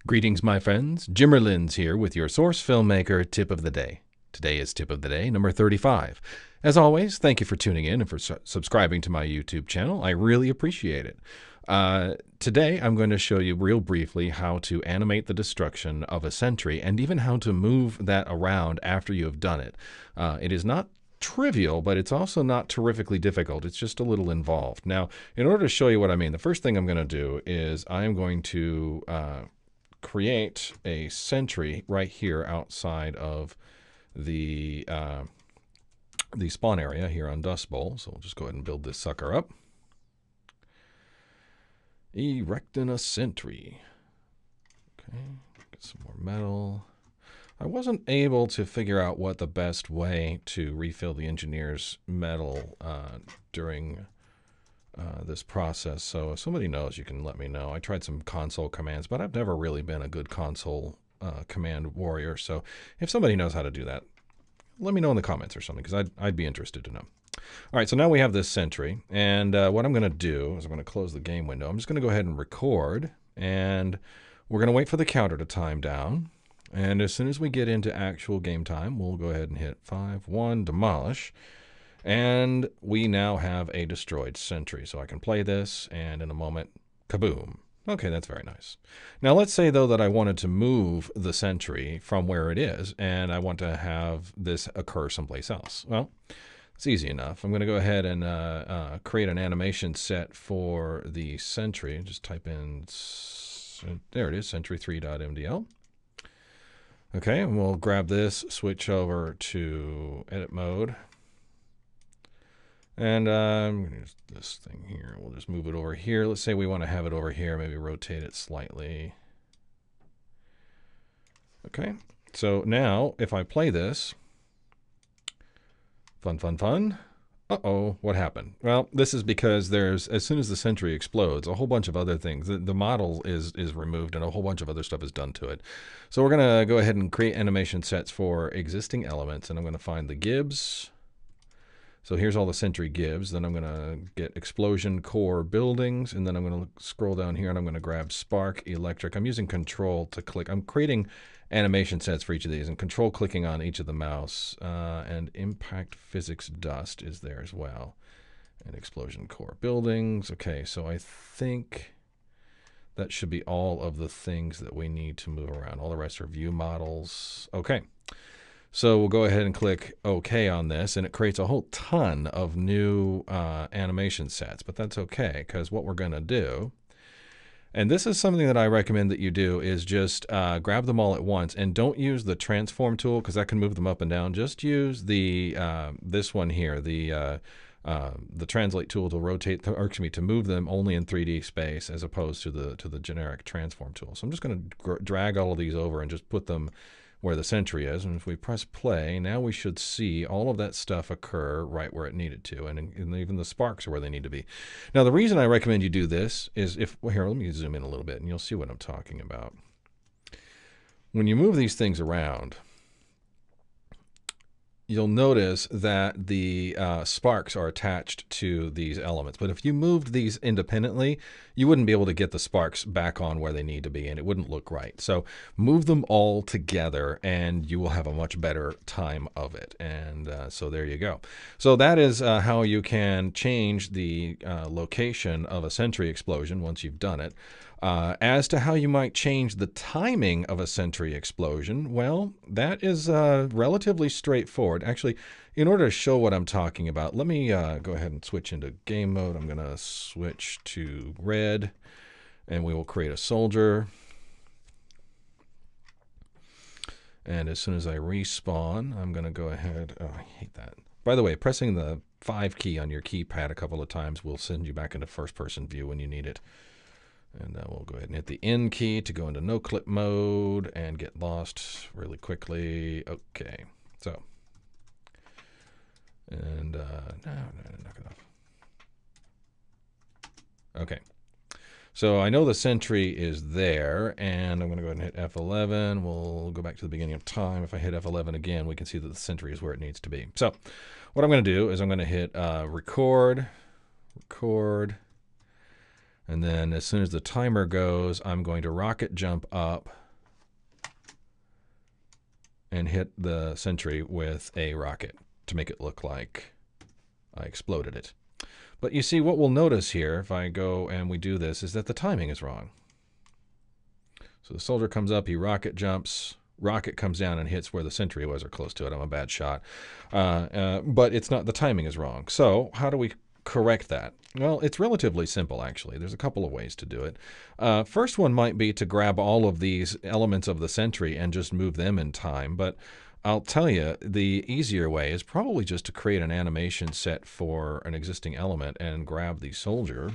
Greetings, my friends. Jimmerlins here with your Source Filmmaker Tip of the Day. Today is Tip of the Day number 35. As always, thank you for tuning in and for subscribing to my YouTube channel. I really appreciate it. Today, I'm going to show you real briefly how to animate the destruction of a sentry and even how to move that around after you have done it. It is not trivial, but it's also not terrifically difficult. It's just a little involved. Now, in order to show you what I mean, the first thing I'm going to do is I'm going to create a sentry right here outside of the spawn area here on Dust Bowl. So we'll just go ahead and build this sucker up. Erecting a sentry. Okay, get some more metal. I wasn't able to figure out what the best way to refill the engineer's metal during this process. So if somebody knows, you can let me know. I tried some console commands, but I've never really been a good console command warrior. So if somebody knows how to do that, let me know in the comments or something, because I'd be interested to know. All right, so now we have this sentry, and what I'm going to do is I'm going to close the game window. I'm just going to go ahead and record, and we're going to wait for the counter to time down. And as soon as we get into actual game time, we'll go ahead and hit 5, 1, demolish. And we now have a destroyed sentry. So I can play this, and in a moment, kaboom. Okay, that's very nice. Now let's say, though, that I wanted to move the sentry from where it is, and I want to have this occur someplace else. Well, it's easy enough. I'm going to go ahead and create an animation set for the sentry. Just type in, there it is, sentry3.mdl. Okay, and we'll grab this, switch over to edit mode. And I'm going to use this thing here. We'll just move it over here. Let's say we want to have it over here. Maybe rotate it slightly. Okay, so now if I play this, fun, fun, fun. Uh-oh, what happened? Well, this is because there's, as soon as the sentry explodes, a whole bunch of other things. The model is removed and a whole bunch of other stuff is done to it. So we're going to go ahead and create animation sets for existing elements, and I'm going to find the gibs. So here's all the sentry gibs. Then I'm going to get explosion core buildings, and then I'm going to scroll down here and I'm going to grab spark electric. I'm using control to click. I'm creating animation sets for each of these, and control clicking on each of the mouse. And impact physics dust is there as well. And explosion core buildings. Okay, so I think that should be all of the things that we need to move around. All the rest are view models. Okay. So we'll go ahead and click OK on this, and it creates a whole ton of new animation sets. But that's okay, because what we're going to do, and this is something that I recommend that you do, is just grab them all at once, and don't use the transform tool, because that can move them up and down. Just use the this one here, the translate tool to rotate, or excuse me, to move them only in 3D space, as opposed to the generic transform tool. So I'm just going to drag all of these over and just put them where the sentry is, and if we press play, now we should see all of that stuff occur right where it needed to, and even the sparks are where they need to be. Now, the reason I recommend you do this is well, here, let me zoom in a little bit, and you'll see what I'm talking about. When you move these things around, you'll notice that the sparks are attached to these elements. But if you moved these independently, you wouldn't be able to get the sparks back on where they need to be, and it wouldn't look right. So move them all together, and you will have a much better time of it. And so there you go. So that is how you can change the location of a sentry explosion once you've done it. As to how you might change the timing of a sentry explosion, well, that is relatively straightforward. Actually, in order to show what I'm talking about, let me go ahead and switch into game mode. I'm going to switch to red, and we will create a soldier. And as soon as I respawn, I'm going to go ahead. Oh, I hate that. By the way, pressing the 5 key on your keypad a couple of times will send you back into first-person view when you need it. And we'll go ahead and hit the N key to go into no-clip mode and get lost really quickly. Okay, so. And no, knock it off. Okay. So I know the sentry is there, and I'm going to go ahead and hit F11. We'll go back to the beginning of time. If I hit F11 again, we can see that the sentry is where it needs to be. So what I'm going to do is I'm going to hit record, And then as soon as the timer goes, I'm going to rocket jump up and hit the sentry with a rocket to make it look like I exploded it. But you see, what we'll notice here, if I go and we do this, is that the timing is wrong. So the soldier comes up, he rocket jumps, rocket comes down and hits where the sentry was or close to it. I'm a bad shot. But it's not, the timing is wrong. So how do we correct that? Well, it's relatively simple, actually. There's a couple of ways to do it. First one might be to grab all of these elements of the sentry and just move them in time. But I'll tell you, the easier way is probably just to create an animation set for an existing element and grab the soldier.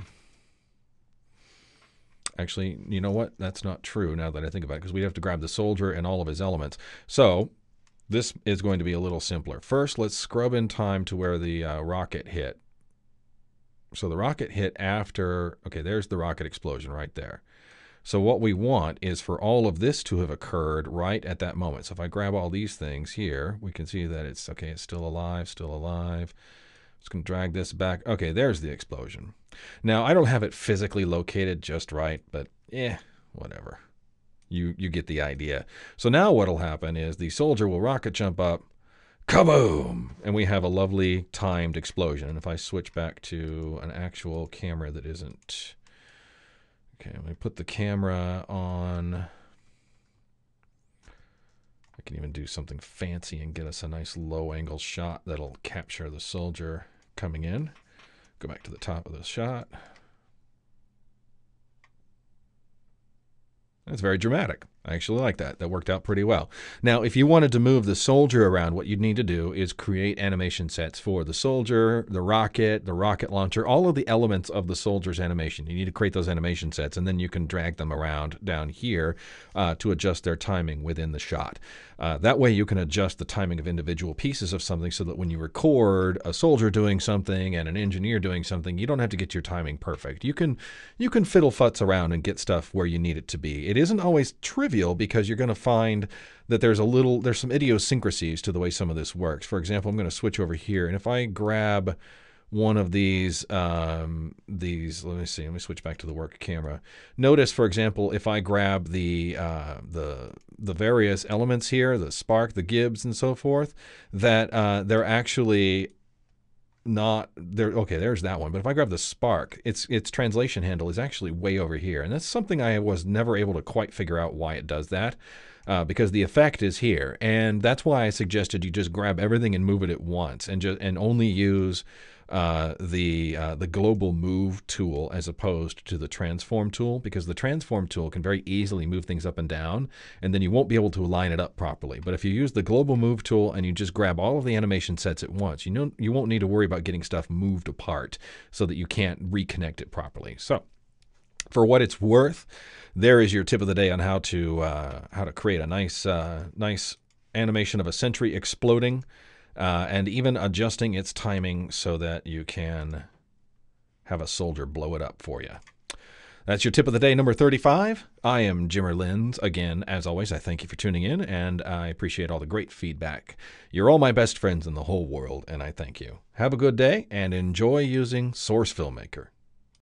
Actually, you know what? That's not true now that I think about it, because we have to grab the soldier and all of his elements. So this is going to be a little simpler. First, let's scrub in time to where the rocket hit. So the rocket hit after, okay, there's the rocket explosion right there. So what we want is for all of this to have occurred right at that moment. So if I grab all these things here, we can see that it's, okay, it's still alive, still alive. Just going to drag this back. Okay, there's the explosion. Now, I don't have it physically located just right, but whatever. You get the idea. So now what'll happen is the soldier will rocket jump up, kaboom! And we have a lovely timed explosion. And if I switch back to an actual camera that isn't... Okay, I'm going to put the camera on. I can even do something fancy and get us a nice low-angle shot that'll capture the soldier coming in. Go back to the top of the shot. That's very dramatic. I actually like that. That worked out pretty well. Now, if you wanted to move the soldier around, what you'd need to do is create animation sets for the soldier, the rocket launcher, all of the elements of the soldier's animation. You need to create those animation sets, and then you can drag them around down here to adjust their timing within the shot. That way you can adjust the timing of individual pieces of something so that when you record a soldier doing something and an engineer doing something, you don't have to get your timing perfect. You can fiddle futz around and get stuff where you need it to be. It isn't always trivial, because you're going to find that there's some idiosyncrasies to the way some of this works. For example, I'm going to switch over here, and if I grab one of these, let me see, let me switch back to the work camera. Notice, for example, if I grab the various elements here, the spark, the gibs, and so forth, that they're actually not there. Okay, there's that one. But if I grab the spark, its translation handle is actually way over here, and that's something I was never able to quite figure out why it does that, because the effect is here, and that's why I suggested you just grab everything and move it at once, and only use the global move tool as opposed to the transform tool, because the transform tool can very easily move things up and down, and then you won't be able to line it up properly. But if you use the global move tool and you just grab all of the animation sets at once, you won't need to worry about getting stuff moved apart so that you can't reconnect it properly. So for what it's worth, there is your tip of the day on how to create a nice animation of a sentry exploding, and even adjusting its timing so that you can have a soldier blow it up for you. That's your tip of the day, number 35. I am Jimmer Lins. Again, as always, I thank you for tuning in, and I appreciate all the great feedback. You're all my best friends in the whole world, and I thank you. Have a good day, and enjoy using Source Filmmaker.